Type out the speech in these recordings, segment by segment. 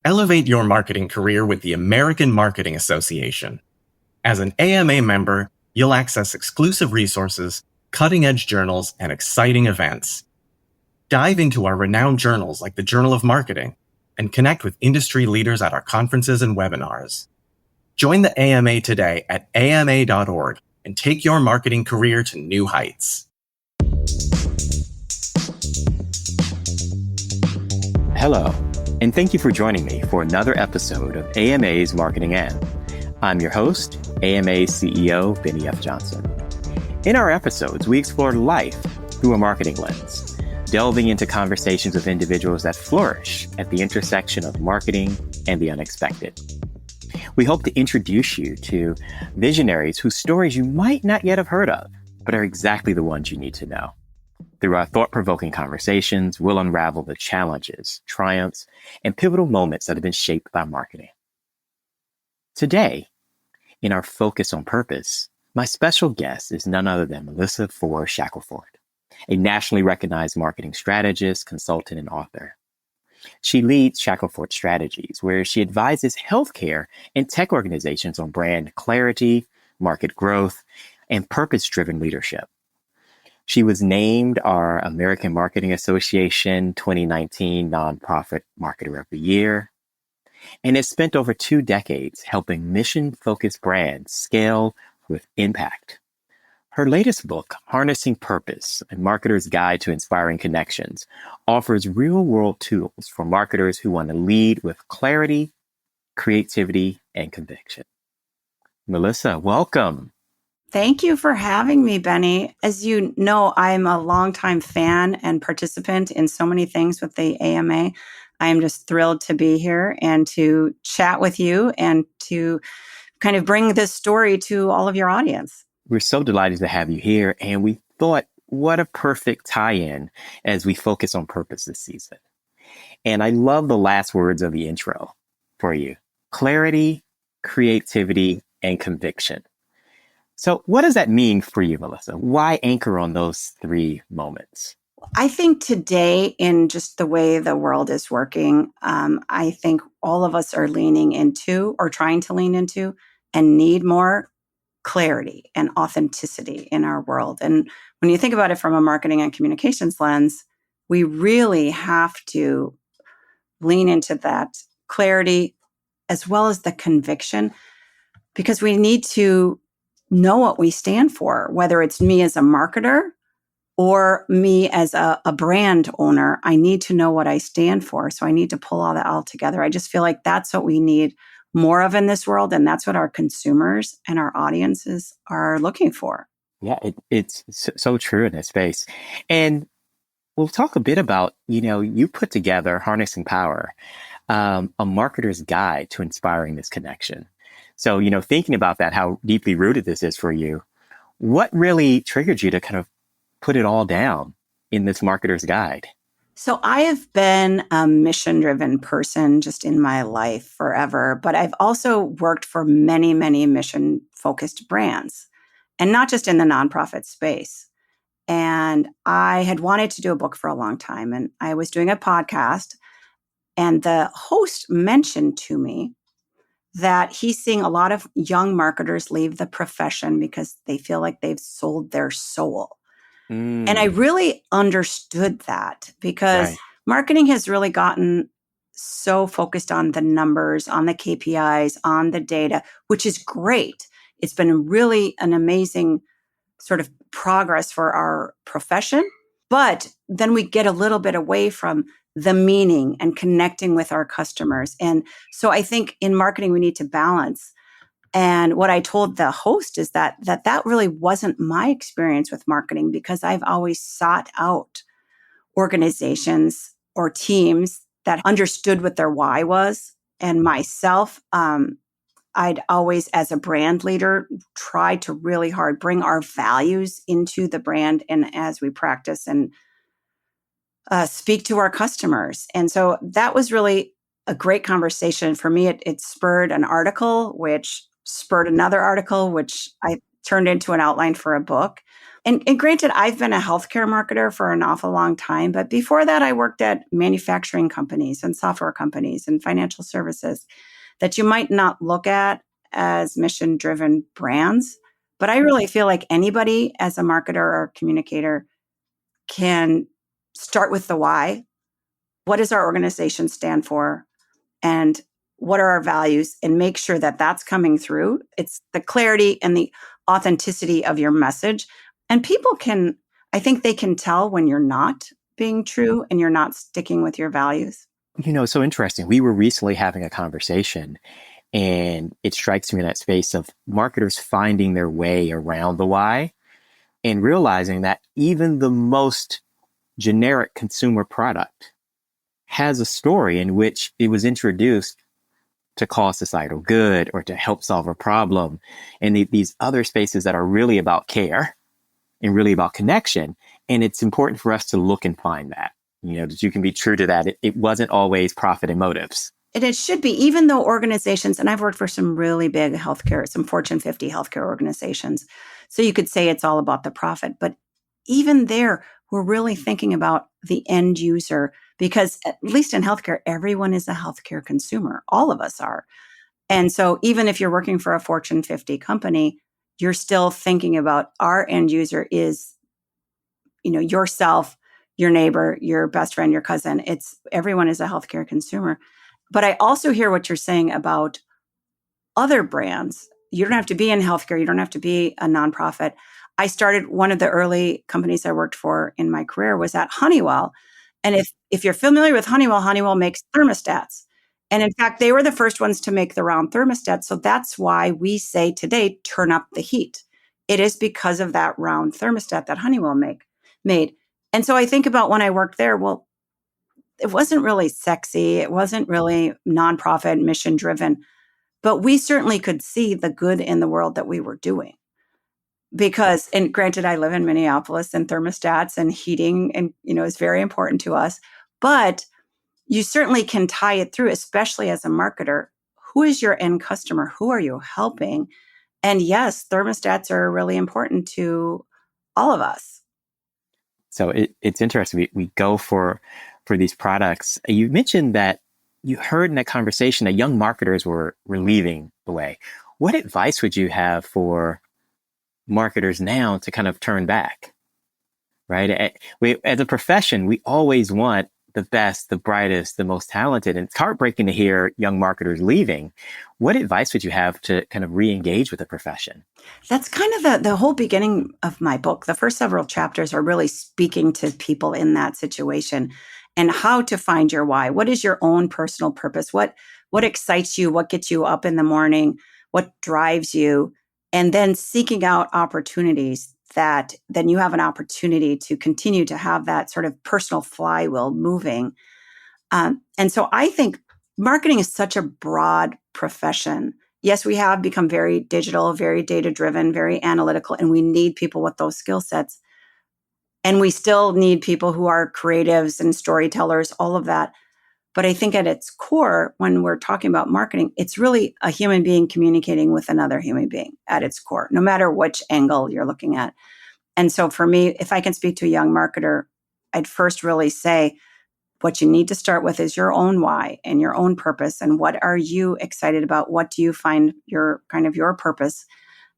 Elevate your marketing career with the American Marketing Association. As an AMA member, you'll access exclusive resources, cutting-edge journals, and exciting events. Dive into our renowned journals like the Journal of Marketing and connect with industry leaders at our conferences and webinars. Join the AMA today at ama.org and take your marketing career to new heights. Hello, and thank you for joining me for another episode of AMA's Marketing In. I'm your host, AMA CEO Bennie F. Johnson. In our episodes, we explore life through a marketing lens, delving into conversations with individuals that flourish at the intersection of marketing and the unexpected. We hope to introduce you to visionaries whose stories you might not yet have heard of, but are exactly the ones you need to know. Through our thought-provoking conversations, we'll unravel the challenges, triumphs, and pivotal moments that have been shaped by marketing. Today, in our Focus on Purpose, my special guest is none other than Melissa Fors Shackelford, a nationally recognized marketing strategist, consultant, and author. She leads Shackelford Strategies, where she advises healthcare and tech organizations on brand clarity, market growth, and purpose-driven leadership. She was named our American Marketing Association 2019 Nonprofit Marketer of the Year, and has spent over 2 decades helping mission-focused brands scale with impact. Her latest book, Harnessing Purpose, A Marketer's Guide to Inspiring Connections, offers real-world tools for marketers who want to lead with clarity, creativity, and conviction. Melissa, welcome. Thank you for having me, Bennie. As you know, I'm a longtime fan and participant in so many things with the AMA. I am just thrilled to be here and to chat with you and to kind of bring this story to all of your audience. We're so delighted to have you here, and we thought, what a perfect tie-in as we focus on purpose this season. And I love the last words of the intro for you: clarity, creativity, and conviction. So what does that mean for you, Melissa? Why anchor on those 3 moments? I think today, in just the way the world is working, I think all of us are leaning into or trying to lean into and need more clarity and authenticity in our world. And when you think about it from a marketing and communications lens, we really have to lean into that clarity as well as the conviction, because we need to know what we stand for, whether it's me as a marketer or me as a brand owner. I need to know what I stand for. So I need to pull all that all together. I just feel like that's what we need more of in this world. And that's what our consumers and our audiences are looking for. Yeah, it's so true in this space. And we'll talk a bit about, you put together Harnessing Power, a marketer's guide to inspiring this connection. So, thinking about that, how deeply rooted this is for you, what really triggered you to kind of put it all down in this marketer's guide? So I have been a mission-driven person just in my life forever, but I've also worked for many, many mission-focused brands, and not just in the nonprofit space. And I had wanted to do a book for a long time, and I was doing a podcast, and the host mentioned to me that he's seeing a lot of young marketers leave the profession because they feel like they've sold their soul. And I really understood that, because marketing has really gotten so focused on the numbers, on the KPIs, on the data, which is great. It's been really an amazing sort of progress for our profession. But then we get a little bit away from the meaning and connecting with our customers. And so I think in marketing, we need to balance. And what I told the host is that really wasn't my experience with marketing, because I've always sought out organizations or teams that understood what their why was. And myself, I'd always, as a brand leader, try to really hard bring our values into the brand and as we practice and speak to our customers. And so that was really a great conversation. For me, it spurred an article, which spurred another article, which I turned into an outline for a book. And granted, I've been a healthcare marketer for an awful long time, but before that, I worked at manufacturing companies and software companies and financial services that you might not look at as mission-driven brands. But I really feel like anybody as a marketer or communicator can start with the why. What does our organization stand for? And what are our values? And make sure that that's coming through. It's the clarity and the authenticity of your message. And people can, I think they can tell when you're not being true and you're not sticking with your values. It's so interesting. We were recently having a conversation, and it strikes me in that space of marketers finding their way around the why and realizing that even the most generic consumer product has a story in which it was introduced to cause societal good or to help solve a problem. And these other spaces that are really about care and really about connection. And it's important for us to look and find that, that you can be true to that. It wasn't always profit and motives. And it should be, even though organizations, and I've worked for some really big healthcare, some Fortune 50 healthcare organizations. So you could say it's all about the profit, but even there, we're really thinking about the end user, because at least in healthcare, everyone is a healthcare consumer. All of us are. And so even if you're working for a Fortune 50 company, you're still thinking about our end user is, yourself, your neighbor, your best friend, your cousin. Everyone is a healthcare consumer. But I also hear what you're saying about other brands. You don't have to be in healthcare. You don't have to be a nonprofit. I started, one of the early companies I worked for in my career was at Honeywell. And if you're familiar with Honeywell, Honeywell makes thermostats. And in fact, they were the first ones to make the round thermostat. So that's why we say today, turn up the heat. It is because of that round thermostat that Honeywell made. And so I think about when I worked there, well, it wasn't really sexy. It wasn't really nonprofit, mission driven, but we certainly could see the good in the world that we were doing. Because, and granted, I live in Minneapolis, and thermostats and heating and, is very important to us, but you certainly can tie it through, especially as a marketer. Who is your end customer? Who are you helping? And yes, thermostats are really important to all of us. So it's interesting. We go for these products. You mentioned that you heard in that conversation that young marketers were leaving the way. What advice would you have for marketers now to kind of turn back? Right? As a profession, we always want the best, the brightest, the most talented. And it's heartbreaking to hear young marketers leaving. What advice would you have to kind of re-engage with the profession? That's kind of the whole beginning of my book. The first several chapters are really speaking to people in that situation and how to find your why. What is your own personal purpose? What excites you? What gets you up in the morning? What drives you? And then seeking out opportunities that then you have an opportunity to continue to have that sort of personal flywheel moving. And so I think marketing is such a broad profession. Yes, we have become very digital, very data-driven, very analytical, and we need people with those skill sets. And we still need people who are creatives and storytellers, all of that. But I think at its core, when we're talking about marketing, it's really a human being communicating with another human being at its core, no matter which angle you're looking at. And so for me, if I can speak to a young marketer, I'd first really say, what you need to start with is your own why and your own purpose. And what are you excited about? What do you find your purpose?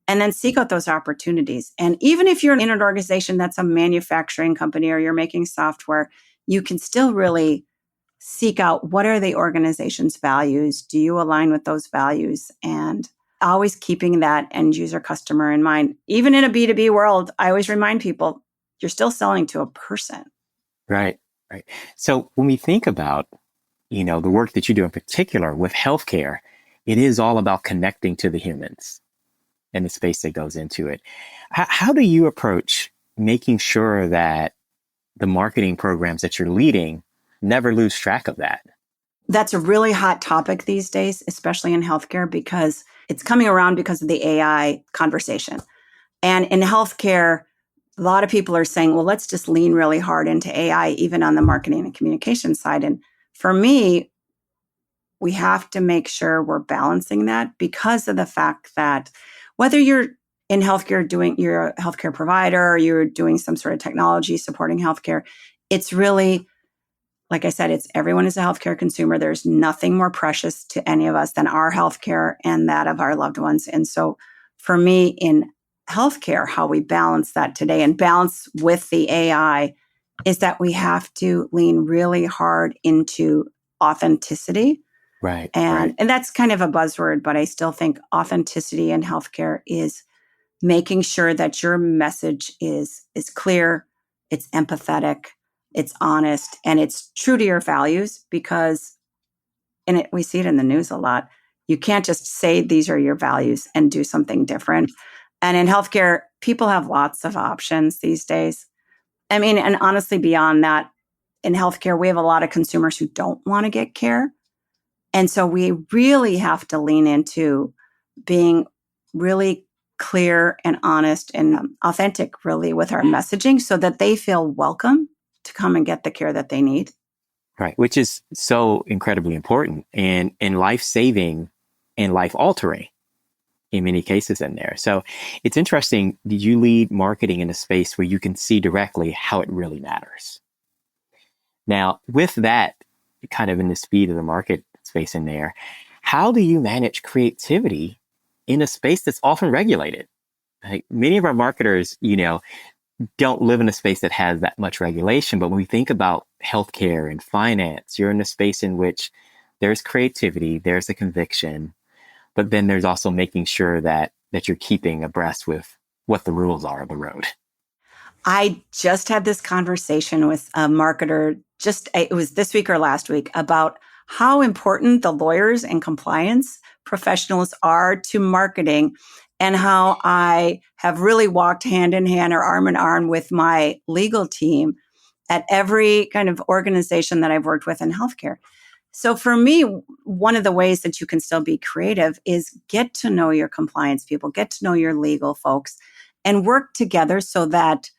And then seek out those opportunities. And even if you're in an organization that's a manufacturing company or you're making software, you can still really seek out, what are the organization's values? Do you align with those values? And always keeping that end user customer in mind. Even in a B2B world, I always remind people, you're still selling to a person. Right. So when we think about, the work that you do in particular with healthcare, it is all about connecting to the humans and the space that goes into it. How do you approach making sure that the marketing programs that you're leading never lose track of that? That's a really hot topic these days, especially in healthcare, because it's coming around because of the AI conversation. And in healthcare, a lot of people are saying, well, let's just lean really hard into AI, even on the marketing and communication side. And for me, we have to make sure we're balancing that, because of the fact that whether you're in healthcare, you're a healthcare provider, or you're doing some sort of technology supporting healthcare. It's really, like I said, it's everyone is a healthcare consumer. There's nothing more precious to any of us than our healthcare and that of our loved ones. And so for me in healthcare, how we balance that today and balance with the AI is that we have to lean really hard into authenticity. Right. And that's kind of a buzzword, but I still think authenticity in healthcare is making sure that your message is clear, it's empathetic, it's honest, and it's true to your values, because we see it in the news a lot. You can't just say these are your values and do something different. And in healthcare, people have lots of options these days. I mean, and honestly, beyond that, in healthcare, we have a lot of consumers who don't want to get care. And so we really have to lean into being really clear and honest and authentic, really, with our messaging so that they feel welcome to come and get the care that they need. Right. Which is so incredibly important and life-saving and life-altering in many cases in there. So it's interesting. Did you lead marketing in a space where you can see directly how it really matters? Now, with that kind of in the speed of the market space in there, how do you manage creativity in a space that's often regulated? Like many of our marketers, don't live in a space that has that much regulation. But when we think about healthcare and finance, you're in a space in which there's creativity, there's a conviction, but then there's also making sure that you're keeping abreast with what the rules are of the road. I just had this conversation with a marketer, it was this week or last week, about how important the lawyers and compliance professionals are to marketing, and how I have really walked hand in hand or arm in arm with my legal team at every kind of organization that I've worked with in healthcare. So for me, one of the ways that you can still be creative is get to know your compliance people, get to know your legal folks, and work together so that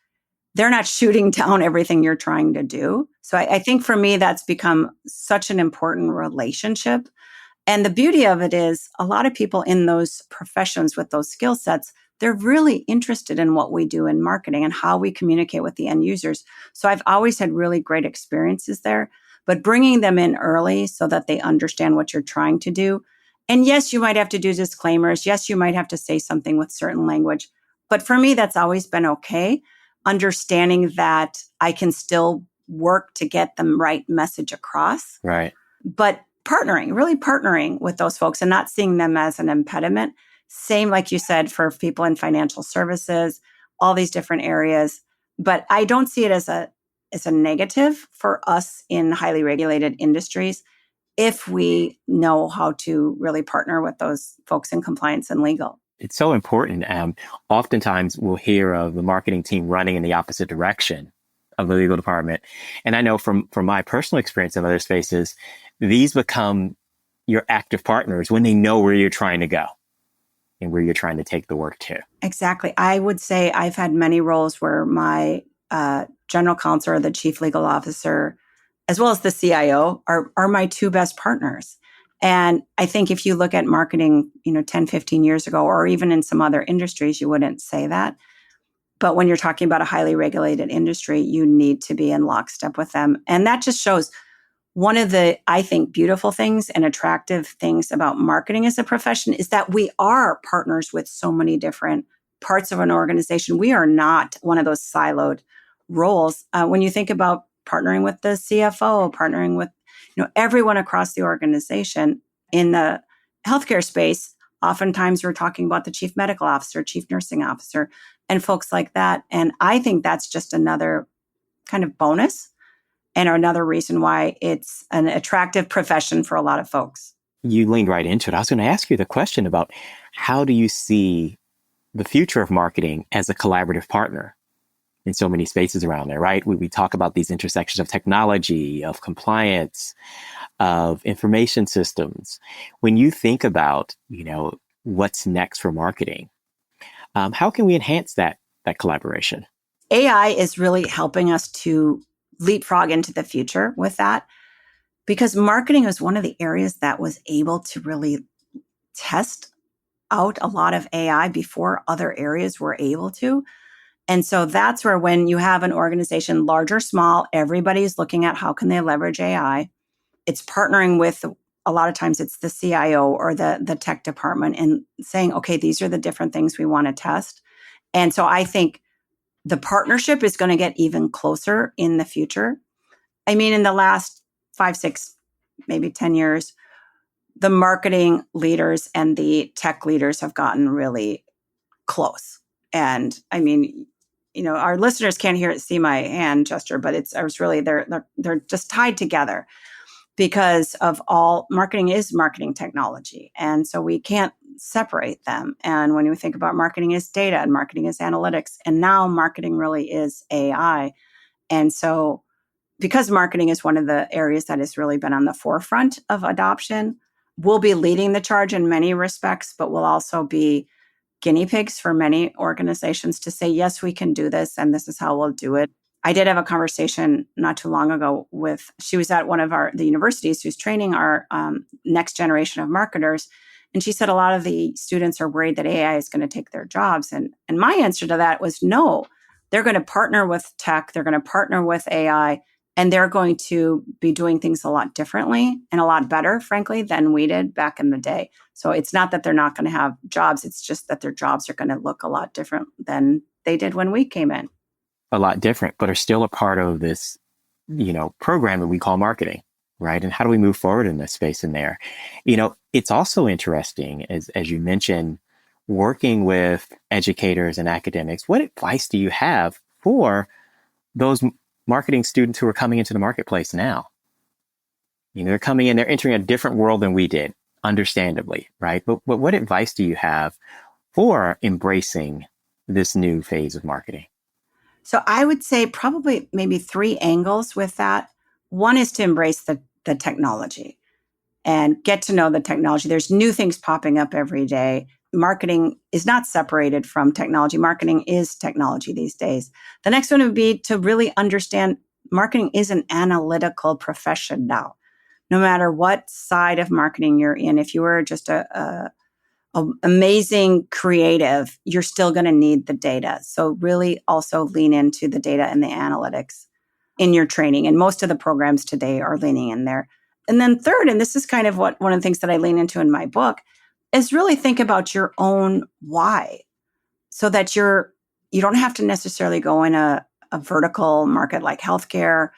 they're not shooting down everything you're trying to do. So I think for me, that's become such an important relationship. And the beauty of it is a lot of people in those professions with those skill sets, they're really interested in what we do in marketing and how we communicate with the end users. So I've always had really great experiences there, but bringing them in early so that they understand what you're trying to do. And yes, you might have to do disclaimers. Yes, you might have to say something with certain language. But for me, that's always been okay. Understanding that I can still work to get the right message across. Right. But really partnering with those folks and not seeing them as an impediment. Same, like you said, for people in financial services, all these different areas. But I don't see it as a negative for us in highly regulated industries if we know how to really partner with those folks in compliance and legal. It's so important. Oftentimes we'll hear of the marketing team running in the opposite direction of the legal department. And I know from my personal experience in other spaces, these become your active partners when they know where you're trying to go and where you're trying to take the work to. Exactly. I would say I've had many roles where my general counsel or the chief legal officer, as well as the CIO, are my two best partners. And I think if you look at marketing, 10, 15 years ago, or even in some other industries, you wouldn't say that. But when you're talking about a highly regulated industry, you need to be in lockstep with them. And that just shows one of the, I think, beautiful things and attractive things about marketing as a profession is that we are partners with so many different parts of an organization. We are not one of those siloed roles. When you think about partnering with the CFO, partnering with everyone across the organization in the healthcare space, oftentimes we're talking about the chief medical officer, chief nursing officer, and folks like that. And I think that's just another kind of bonus and another reason why it's an attractive profession for a lot of folks. You leaned right into it. I was going to ask you the question about how do you see the future of marketing as a collaborative partner in so many spaces around there, right? We talk about these intersections of technology, of compliance, of information systems. When you think about, what's next for marketing, how can we enhance that collaboration? AI is really helping us to leapfrog into the future with that, because marketing is one of the areas that was able to really test out a lot of AI before other areas were able to. And so that's where when you have an organization, large or small, everybody's looking at how can they leverage AI. It's partnering with, a lot of times it's the CIO or the tech department and saying, okay, these are the different things we want to test. And so I think the partnership is going to get even closer in the future. I mean, in the last 5, 6, maybe 10 years, the marketing leaders and the tech leaders have gotten really close. And I mean, our listeners can't see my hand gesture, but they're just tied together because of all marketing is marketing technology. And so we can't separate them. And when you think about marketing is data and marketing is analytics, and now marketing really is AI. And so because marketing is one of the areas that has really been on the forefront of adoption, we'll be leading the charge in many respects, but we'll also be guinea pigs for many organizations to say, yes, we can do this, and this is how we'll do it. I did have a conversation not too long ago she was at one of the universities who's training our next generation of marketers. And she said a lot of the students are worried that AI is going to take their jobs. And my answer to that was no, they're going to partner with tech. They're going to partner with AI, and they're going to be doing things a lot differently and a lot better, frankly, than we did back in the day. So it's not that they're not going to have jobs. It's just that their jobs are going to look a lot different than they did when we came in. A lot different, but are still a part of this, program that we call marketing, right? And how do we move forward in this space in there? It's also interesting, as you mentioned, working with educators and academics. What advice do you have for those marketing students who are coming into the marketplace now? They're coming in, they're entering a different world than we did, understandably, right? But what advice do you have for embracing this new phase of marketing? So I would say probably maybe 3 angles with that. One is to embrace the technology and get to know the technology. There's new things popping up every day. Marketing is not separated from technology. Marketing is technology these days. The next one would be to really understand marketing is an analytical profession now. No matter what side of marketing you're in, if you were just a amazing creative, you're still going to need the data. So really also lean into the data and the analytics in your training. And most of the programs today are leaning in there. And then third, and this is kind of one of the things that I lean into in my book, is really think about your own why, so that you don't have to necessarily go in a vertical market like healthcare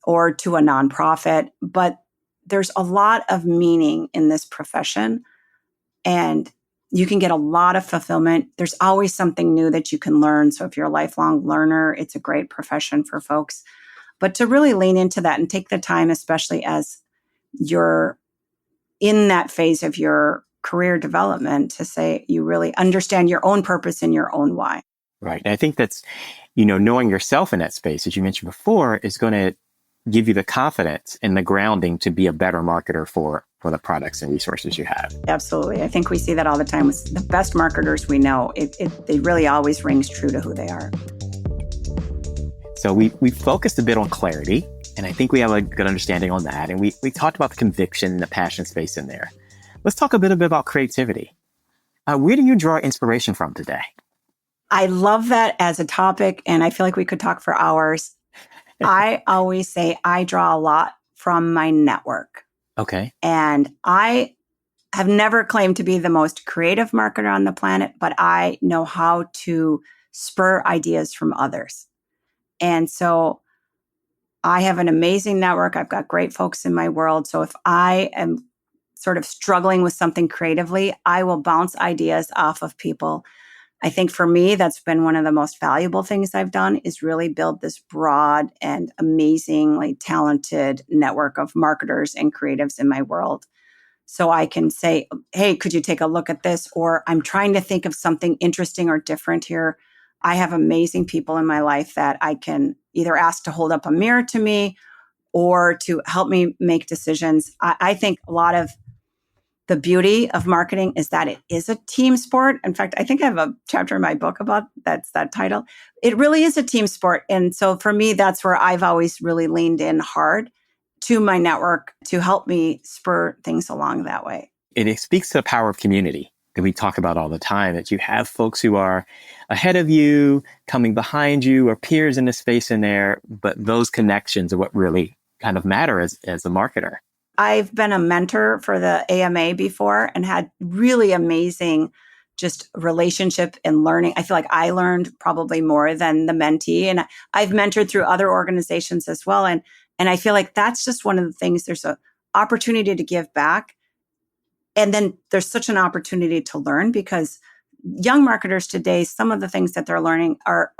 or to a nonprofit, but there's a lot of meaning in this profession. And you can get a lot of fulfillment. There's always something new that you can learn. So if you're a lifelong learner, it's a great profession for folks. But to really lean into that and take the time, especially as you're in that phase of your career development, to say you really understand your own purpose and your own why. Right. And I think that's, knowing yourself in that space, as you mentioned before, is going to give you the confidence and the grounding to be a better marketer for the products and resources you have. Absolutely. I think we see that all the time with the best marketers we know. It really always rings true to who they are. So we focused a bit on clarity, and I think we have a good understanding on that. And we talked about the conviction and the passion space in there. Let's talk a bit about creativity. Where do you draw inspiration from today? I love that as a topic, and I feel like we could talk for hours. I always say I draw a lot from my network. Okay. And I have never claimed to be the most creative marketer on the planet, but I know how to spur ideas from others. And so I have an amazing network. I've got great folks in my world. So if I am sort of struggling with something creatively, I will bounce ideas off of people. I think for me, that's been one of the most valuable things I've done, is really build this broad and amazingly talented network of marketers and creatives in my world. So I can say, hey, could you take a look at this? Or I'm trying to think of something interesting or different here. I have amazing people in my life that I can either ask to hold up a mirror to me or to help me make decisions. I think a lot of the beauty of marketing is that it is a team sport. In fact, I think I have a chapter in my book about that title. It really is a team sport. And so for me, that's where I've always really leaned in hard to my network to help me spur things along that way. It speaks to the power of community, that we talk about all the time, that you have folks who are ahead of you, coming behind you, or peers in the space in there. But those connections are what really kind of matter as a marketer. I've been a mentor for the AMA before and had really amazing just relationship and learning. I feel like I learned probably more than the mentee. And I've mentored through other organizations as well. And I feel like that's just one of the things. There's an opportunity to give back. And then there's such an opportunity to learn, because young marketers today, some of the things that they're learning are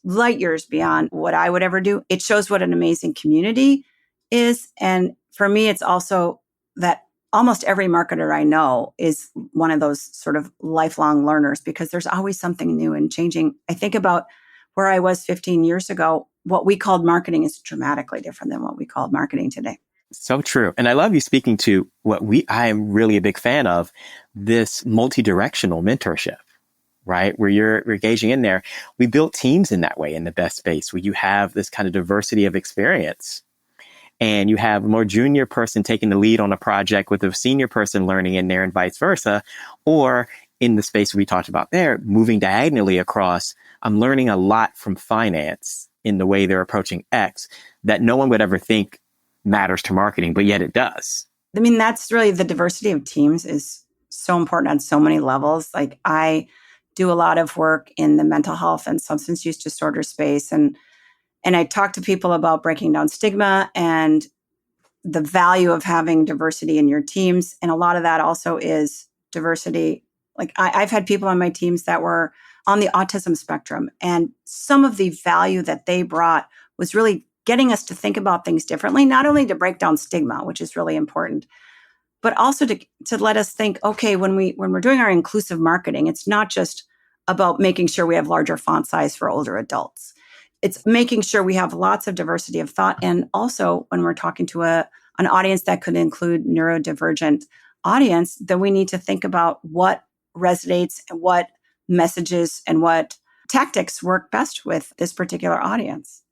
light years beyond what I would ever do. It shows what an amazing community is. And for me, it's also that almost every marketer I know is one of those sort of lifelong learners, because there's always something new and changing. I think about where I was 15 years ago. What we called marketing is dramatically different than what we called marketing today. So true. And I love you speaking to what I am really a big fan of, this multi-directional mentorship, right? Where you're engaging in there. We built teams in that way in the best space, where you have this kind of diversity of experience, and you have a more junior person taking the lead on a project with a senior person learning in there, and vice versa. Or in the space we talked about there, moving diagonally across, I'm learning a lot from finance in the way they're approaching X that no one would ever think matters to marketing, but yet it does. I mean, that's really the diversity of teams is so important on so many levels. Like, I do a lot of work in the mental health and substance use disorder space. And I talk to people about breaking down stigma and the value of having diversity in your teams. And a lot of that also is diversity. Like, I've had people on my teams that were on the autism spectrum, and some of the value that they brought was really getting us to think about things differently, not only to break down stigma, which is really important, but also to let us think, okay, when we're doing our inclusive marketing, it's not just about making sure we have larger font size for older adults. It's making sure we have lots of diversity of thought. And also, when we're talking to an audience that could include neurodivergent audience, then we need to think about what resonates and what messages and what tactics work best with this particular audience.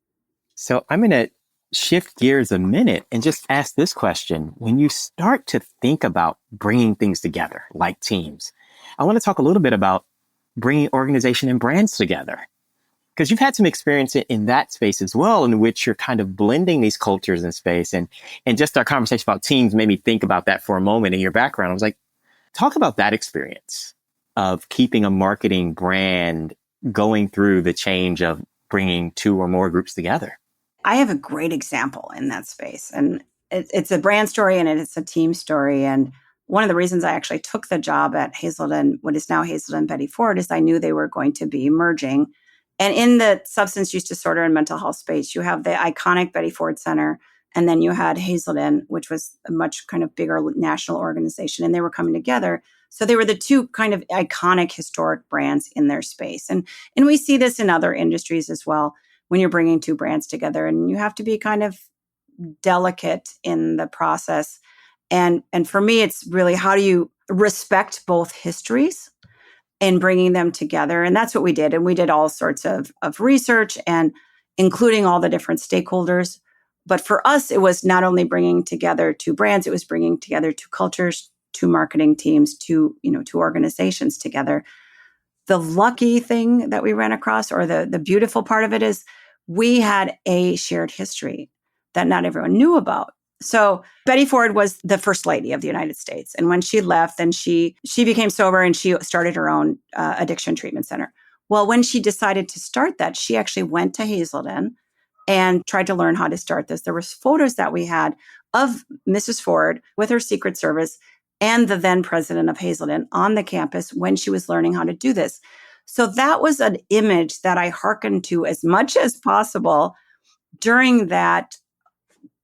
So I'm going to shift gears a minute and just ask this question. When you start to think about bringing things together like teams, I want to talk a little bit about bringing organization and brands together, because you've had some experience in that space as well, in which you're kind of blending these cultures in space. And just our conversation about teams made me think about that for a moment in your background. I was like, talk about that experience of keeping a marketing brand going through the change of bringing two or more groups together. I have a great example in that space, and it's a brand story and it's a team story. And one of the reasons I actually took the job at Hazelden, what is now Hazelden Betty Ford, is I knew they were going to be merging. And in the substance use disorder and mental health space, you have the iconic Betty Ford Center, and then you had Hazelden, which was a much kind of bigger national organization, and they were coming together. So they were the two kind of iconic historic brands in their space. And we see this in other industries as well, when you're bringing two brands together, and you have to be kind of delicate in the process. And for me, it's really, how do you respect both histories and bringing them together? And that's what we did. And we did all sorts of research, and including all the different stakeholders. But for us, it was not only bringing together two brands, it was bringing together two cultures, two marketing teams, two organizations together. The lucky thing that we ran across, or the beautiful part of it, is we had a shared history that not everyone knew about. So Betty Ford was the first lady of the United States. And when she left, then she became sober, and she started her own addiction treatment center. Well, when she decided to start that, she actually went to Hazelden and tried to learn how to start this. There was photos that we had of Mrs. Ford with her Secret Service and the then president of Hazelden on the campus when she was learning how to do this. So that was an image that I hearkened to as much as possible during that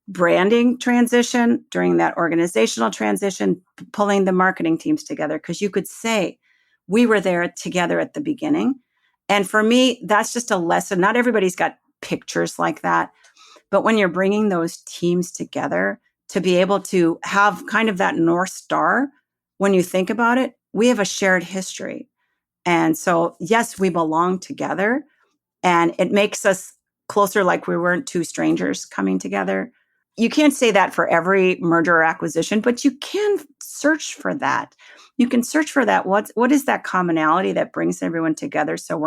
branding transition, during that organizational transition, pulling the marketing teams together, because you could say we were there together at the beginning. And for me, that's just a lesson. Not everybody's got pictures like that, but when you're bringing those teams together, to be able to have kind of that North Star, when you think about it, we have a shared history. And so, yes, we belong together, and it makes us closer, like we weren't two strangers coming together. You can't say that for every merger or acquisition, but you can search for that. You can search for that. What is that commonality that brings everyone together? So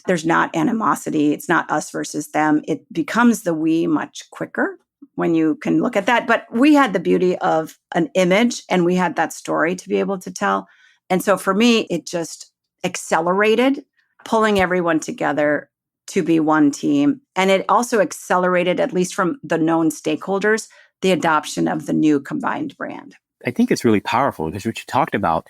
there's not animosity. It's not us versus them. It becomes the we much quicker when you can look at that. But we had the beauty of an image and we had that story to be able to tell. And so for me, it just accelerated pulling everyone together to be one team. And it also accelerated, at least from the known stakeholders, the adoption of the new combined brand. I think it's really powerful because what you talked about,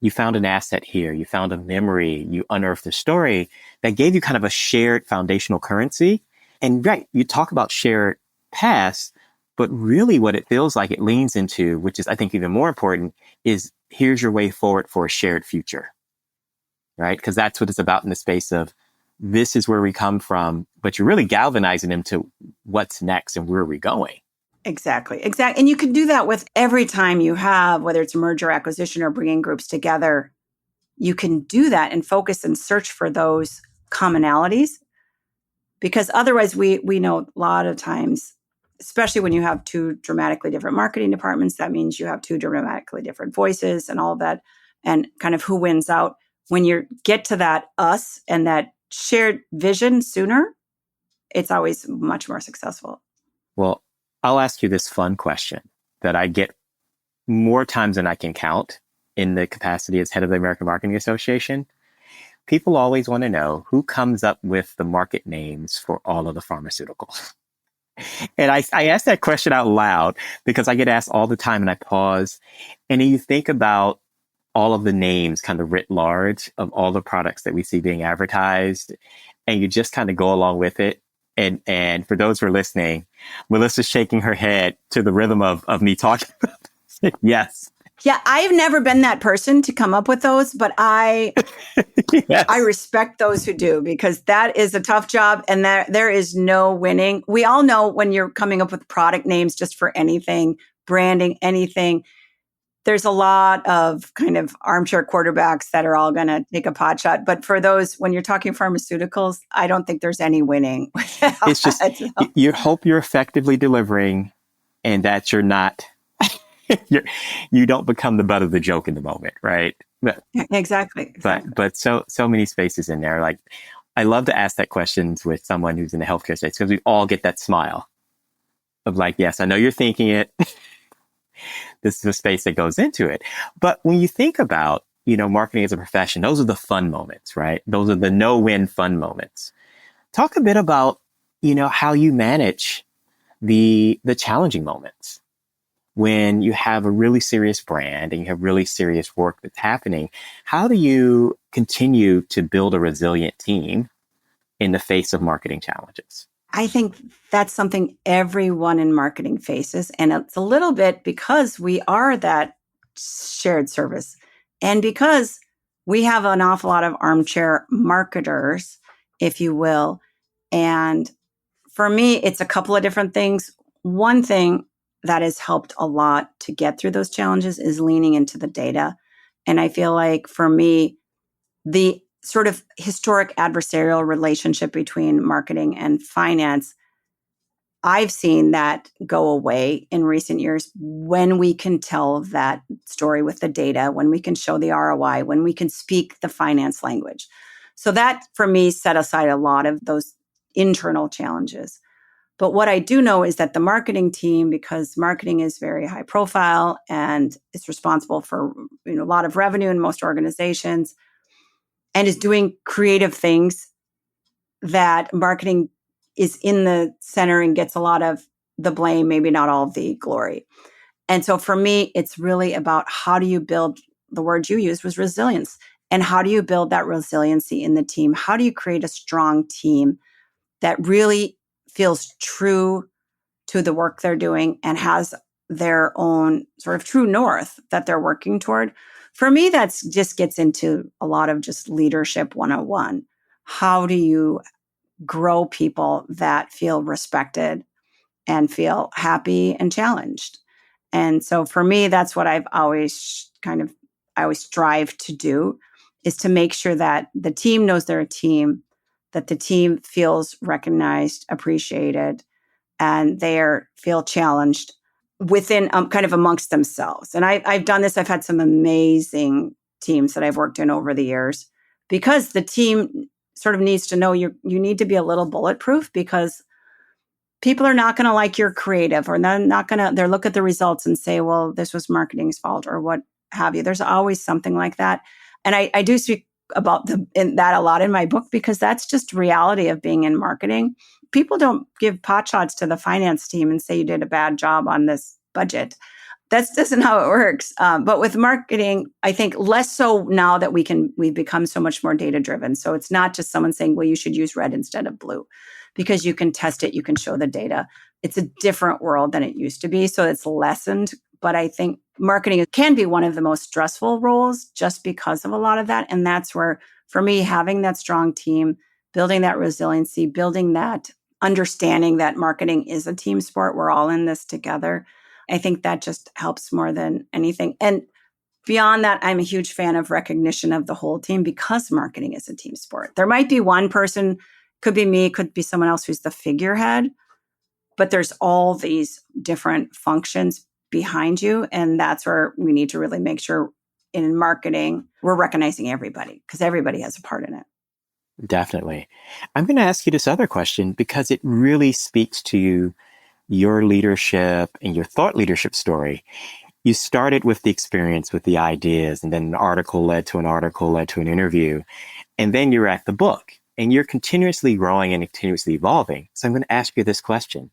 you found an asset here, you found a memory, you unearthed a story that gave you kind of a shared foundational currency. And right, you talk about shared past, but really what it feels like it leans into, which is I think even more important, is here's your way forward for a shared future, right? Because that's what it's about in the space of this is where we come from, but you're really galvanizing them to what's next and where are we going. Exactly. And you can do that with every time you have, whether it's merger, acquisition, or bringing groups together, you can do that and focus and search for those commonalities. Because otherwise, we know a lot of times, especially when you have two dramatically different marketing departments, that means you have two dramatically different voices and all of that, and kind of who wins out. When you get to that us and that shared vision sooner, it's always much more successful. Well, I'll ask you this fun question that I get more times than I can count in the capacity as head of the American Marketing Association. People always want to know who comes up with the market names for all of the pharmaceuticals. And I ask that question out loud because I get asked all the time and I pause. And then you think about all of the names kind of writ large of all the products that we see being advertised, and you just kind of go along with it. And for those who are listening, Melissa's shaking her head to the rhythm of me talking. Yes. Yeah, I've never been that person to come up with those, but I Yes. I respect those who do, because that is a tough job and there is no winning. We all know when you're coming up with product names just for anything, branding, anything, there's a lot of kind of armchair quarterbacks that are all going to take a pot shot. But for those, when you're talking pharmaceuticals, I don't think there's any winning. It's just, you hope you're effectively delivering and that you're not, you don't become the butt of the joke in the moment, right? But, exactly. But so many spaces in there. Like, I love to ask that questions with someone who's in the healthcare space because we all get that smile of like, yes, I know you're thinking it. This is a space that goes into it. But when you think about, marketing as a profession, those are the fun moments, right? Those are the no-win fun moments. Talk a bit about, how you manage the challenging moments when you have a really serious brand and you have really serious work that's happening. How do you continue to build a resilient team in the face of marketing challenges? I think that's something everyone in marketing faces. And it's a little bit because we are that shared service and because we have an awful lot of armchair marketers, if you will. And for me, it's a couple of different things. One thing that has helped a lot to get through those challenges is leaning into the data. And I feel like for me, the sort of historic adversarial relationship between marketing and finance, I've seen that go away in recent years when we can tell that story with the data, when we can show the ROI, when we can speak the finance language. So that, for me, set aside a lot of those internal challenges. But what I do know is that the marketing team, because marketing is very high profile and is responsible for a lot of revenue in most organizations and is doing creative things, that marketing is in the center and gets a lot of the blame, maybe not all of the glory. And so for me, it's really about how do you build, the word you used was resilience. And how do you build that resiliency in the team? How do you create a strong team that really feels true to the work they're doing and has their own sort of true north that they're working toward? For me, that's just gets into a lot of just leadership 101. How do you grow people that feel respected and feel happy and challenged? And so for me, that's what I always strive to do, is to make sure that the team knows they're a team, that the team feels recognized, appreciated, and they feel challenged within kind of amongst themselves. And I've done this. I've had some amazing teams that I've worked in over the years, because the team sort of needs to know you need to be a little bulletproof, because people are not going to like your creative, or they'll look at the results and say, well, this was marketing's fault or what have you. There's always something like that. And I do speak about that a lot in my book, because that's just reality of being in marketing. People don't give potshots to the finance team and say you did a bad job on this budget. That's just not how it works. But with marketing, I think less so now that we've become so much more data driven. So it's not just someone saying, well, you should use red instead of blue, because you can test it, you can show the data. It's a different world than it used to be. So it's lessened. But I think marketing can be one of the most stressful roles just because of a lot of that. And that's where, for me, having that strong team, building that resiliency, building that understanding that marketing is a team sport, we're all in this together. I think that just helps more than anything. And beyond that, I'm a huge fan of recognition of the whole team, because marketing is a team sport. There might be one person, could be me, could be someone else who's the figurehead, but there's all these different functions behind you. And that's where we need to really make sure in marketing, we're recognizing everybody, because everybody has a part in it. Definitely. I'm going to ask you this other question, because it really speaks to your leadership and your thought leadership story. You started with the experience, with the ideas, and then an article led to an article, led to an interview. And then you're at the book, and you're continuously growing and continuously evolving. So I'm going to ask you this question.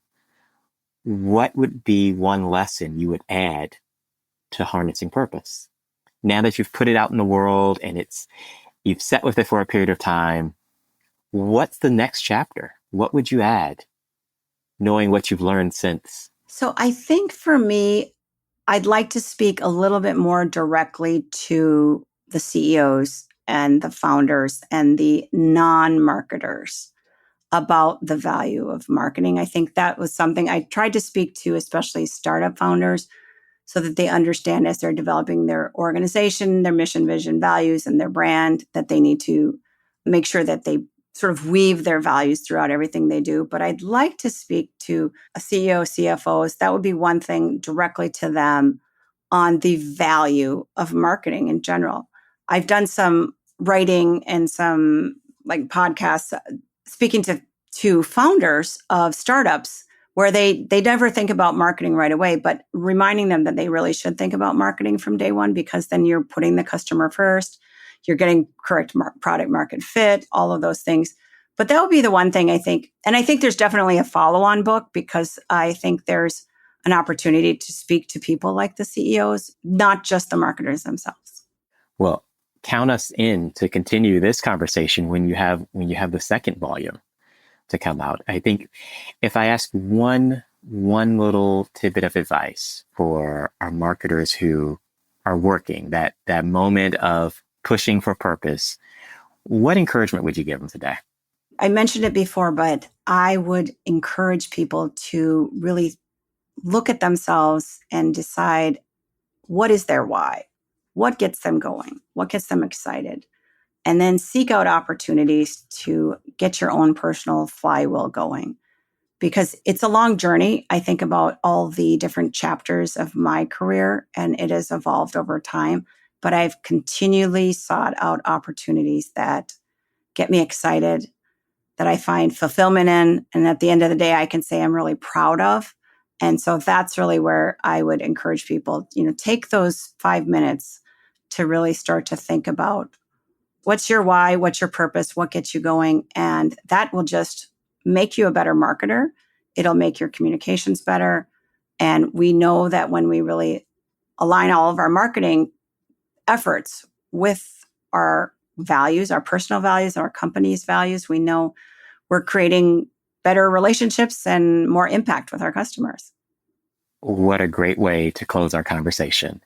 What would be one lesson you would add to harnessing purpose? Now that you've put it out in the world and you've sat with it for a period of time, what's the next chapter? What would you add, knowing what you've learned since? So I think for me, I'd like to speak a little bit more directly to the CEOs and the founders and the non-marketers about the value of marketing. I think that was something I tried to speak to, especially startup founders, so that they understand as they're developing their organization, their mission, vision, values, and their brand, that they need to make sure that they sort of weave their values throughout everything they do. But I'd like to speak to a CEO, CFOs. That would be one thing, directly to them on the value of marketing in general. I've done some writing and some podcasts speaking to founders of startups where they never think about marketing right away, but reminding them that they really should think about marketing from day one, because then you're putting the customer first, you're getting correct product market fit, all of those things. But that would be the one thing I think. And I think there's definitely a follow-on book, because I think there's an opportunity to speak to people like the CEOs, not just the marketers themselves. Well, count us in to continue this conversation when you have the second volume to come out. I think if I ask one little tidbit of advice for our marketers who are working that moment of pushing for purpose, what encouragement would you give them today? I mentioned it before, but I would encourage people to really look at themselves and decide, what is their why? What gets them going? What gets them excited? And then seek out opportunities to get your own personal flywheel going, because it's a long journey. I think about all the different chapters of my career, and it has evolved over time, but I've continually sought out opportunities that get me excited, that I find fulfillment in, and at the end of the day, I can say I'm really proud of. And so that's really where I would encourage people, take those 5 minutes to really start to think about, what's your why? What's your purpose? What gets you going? And that will just make you a better marketer. It'll make your communications better. And we know that when we really align all of our marketing efforts with our values, our personal values, our company's values, we know we're creating better relationships and more impact with our customers. What a great way to close our conversation.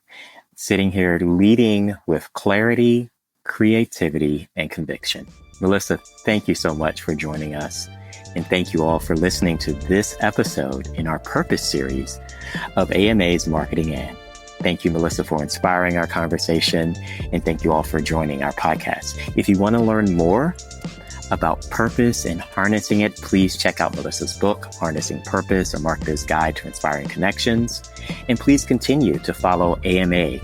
Sitting here leading with clarity, creativity, and conviction. Melissa, thank you so much for joining us. And thank you all for listening to this episode in our Purpose series of AMA's Marketing And. Thank you, Melissa, for inspiring our conversation. And thank you all for joining our podcast. If you want to learn more about purpose and harnessing it, please check out Melissa's book, Harnessing Purpose, A Marketer's Guide to Inspiring Connections. And please continue to follow AMA,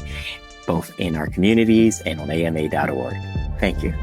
both in our communities and on ama.org. Thank you.